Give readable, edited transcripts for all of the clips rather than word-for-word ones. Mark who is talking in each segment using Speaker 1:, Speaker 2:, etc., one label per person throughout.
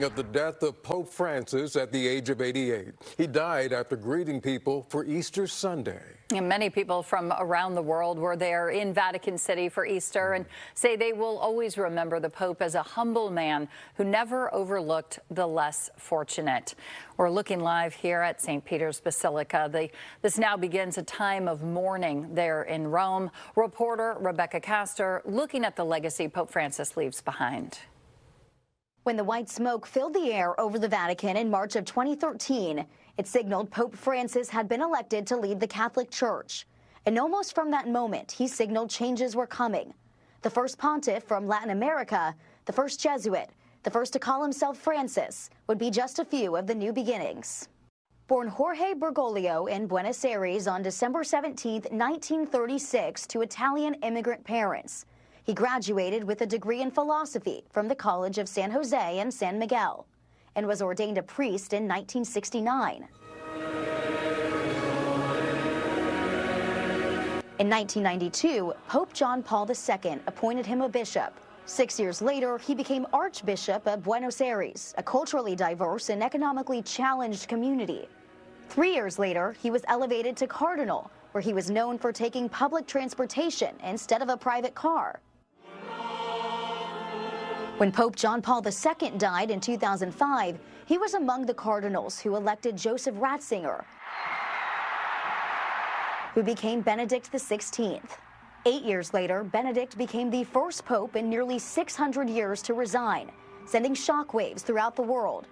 Speaker 1: Of the death of Pope Francis at the age of 88. He died after greeting people for Easter Sunday.
Speaker 2: And many people from around the world were there in Vatican City for Easter and say they will always remember the Pope as a humble man who never overlooked the less fortunate. We're looking live here at St. Peter's Basilica. This now begins a time of mourning there in Rome. Reporter Rebecca Castor looking at the legacy Pope Francis leaves behind.
Speaker 3: When the white smoke filled the air over the Vatican in March of 2013, it signaled Pope Francis had been elected to lead the Catholic Church. And almost from that moment, he signaled changes were coming. The first pontiff from Latin America, the first Jesuit, the first to call himself Francis, would be just a few of the new beginnings. Born Jorge Bergoglio in Buenos Aires on December 17, 1936, to Italian immigrant parents. He graduated with a degree in philosophy from the College of San Jose and San Miguel and was ordained a priest in 1969. In 1992, Pope John Paul II appointed him a bishop. 6 years later, he became Archbishop of Buenos Aires, a culturally diverse and economically challenged community. 3 years later, he was elevated to cardinal, where he was known for taking public transportation instead of a private car. When Pope John Paul II died in 2005, he was among the cardinals who elected Joseph Ratzinger, who became Benedict XVI. 8 years later, Benedict became the first pope in nearly 600 years to resign, sending shockwaves throughout the world.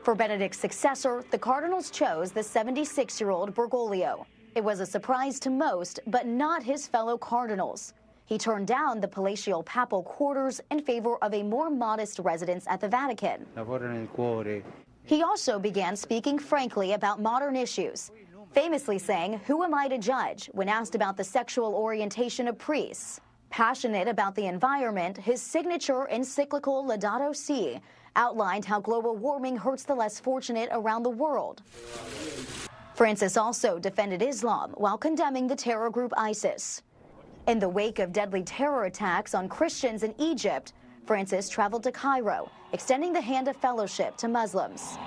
Speaker 3: For Benedict's successor, the cardinals chose the 76-year-old Bergoglio. It was a surprise to most, but not his fellow cardinals. He turned down the palatial papal quarters in favor of a more modest residence at the Vatican. He also began speaking frankly about modern issues, famously saying, "Who am I to judge?" when asked about the sexual orientation of priests. Passionate about the environment, his signature encyclical Laudato Si outlined how global warming hurts the less fortunate around the world. Francis also defended Islam while condemning the terror group ISIS. In the wake of deadly terror attacks on Christians in Egypt, Francis traveled to Cairo, extending the hand of fellowship to Muslims.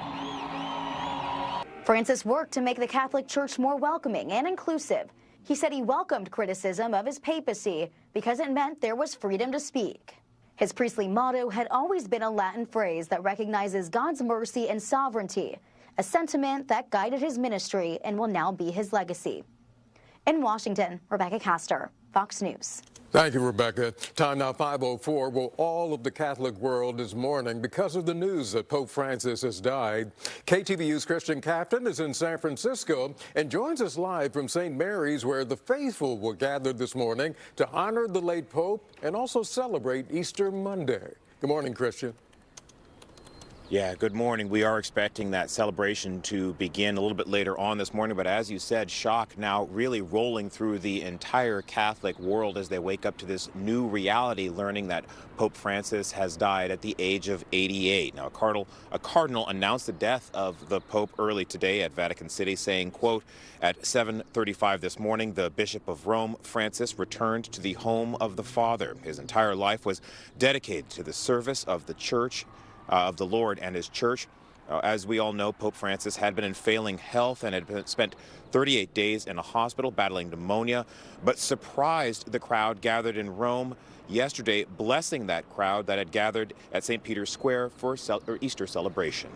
Speaker 3: Francis worked to make the Catholic Church more welcoming and inclusive. He said he welcomed criticism of his papacy because it meant there was freedom to speak. His priestly motto had always been a Latin phrase that recognizes God's mercy and sovereignty, a sentiment that guided his ministry and will now be his legacy. In Washington, Rebecca Castor, Fox News.
Speaker 1: Thank you, Rebecca. Time now 5:04. Well, all of the Catholic world is mourning because of the news that Pope Francis has died. KTVU's Christian Captain is in San Francisco and joins us live from St. Mary's, where the faithful were gathered this morning to honor the late Pope and also celebrate Easter Monday. Good morning, Christian.
Speaker 4: Yeah, good morning. We are expecting that celebration to begin a little bit later on this morning, but as you said, shock now really rolling through the entire Catholic world as they wake up to this new reality, learning that Pope Francis has died at the age of 88. Now, a cardinal announced the death of the Pope early today at Vatican City, saying, quote, "At 7:35 this morning, the Bishop of Rome, Francis, returned to the home of the Father. His entire life was dedicated to the service of the Church, of the Lord and his church." As we all know, Pope Francis had been in failing health and had spent 38 days in a hospital battling pneumonia, but surprised the crowd gathered in Rome yesterday, blessing that crowd that had gathered at St. Peter's Square for Easter celebration.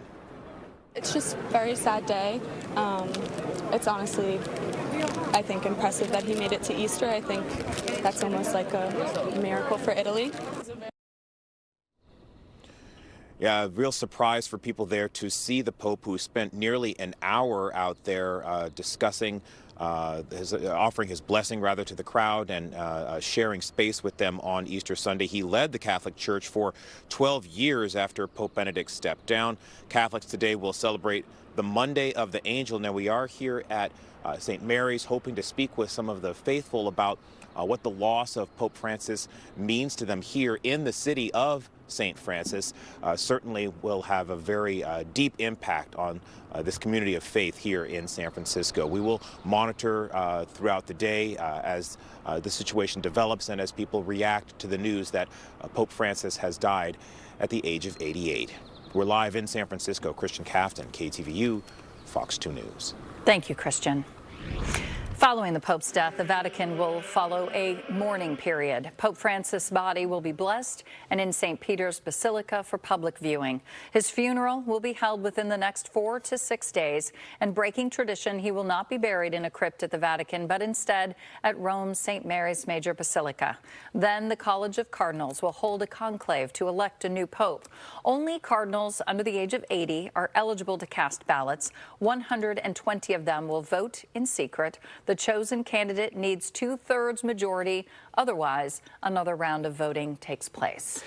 Speaker 5: It's just a very sad day. It's honestly, I think, impressive that he made it to Easter. I think that's almost like a miracle for Italy.
Speaker 4: Yeah, a real surprise for people there to see the Pope, who spent nearly an hour out there discussing, offering his blessing rather to the crowd and sharing space with them on Easter Sunday. He led the Catholic Church for 12 years after Pope Benedict stepped down. Catholics today will celebrate the Monday of the Angel. Now, we are here at St. Mary's, hoping to speak with some of the faithful about what the loss of Pope Francis means to them here in the city of St. Francis. Certainly will have a very deep impact on this community of faith here in San Francisco. We will monitor throughout the day as the situation develops and as people react to the news that Pope Francis has died at the age of 88. We're live in San Francisco. Christian Cafton, KTVU, Fox 2 News.
Speaker 2: Thank you, Christian. Following the Pope's death, the Vatican will follow a mourning period. Pope Francis' body will be blessed and in St. Peter's Basilica for public viewing. His funeral will be held within the next 4 to 6 days, and breaking tradition, he will not be buried in a crypt at the Vatican, but instead at Rome's St. Mary's Major Basilica. Then the College of Cardinals will hold a conclave to elect a new pope. Only cardinals under the age of 80 are eligible to cast ballots. 120 of them will vote in secret. The chosen candidate needs 2/3 majority. Otherwise, another round of voting takes place.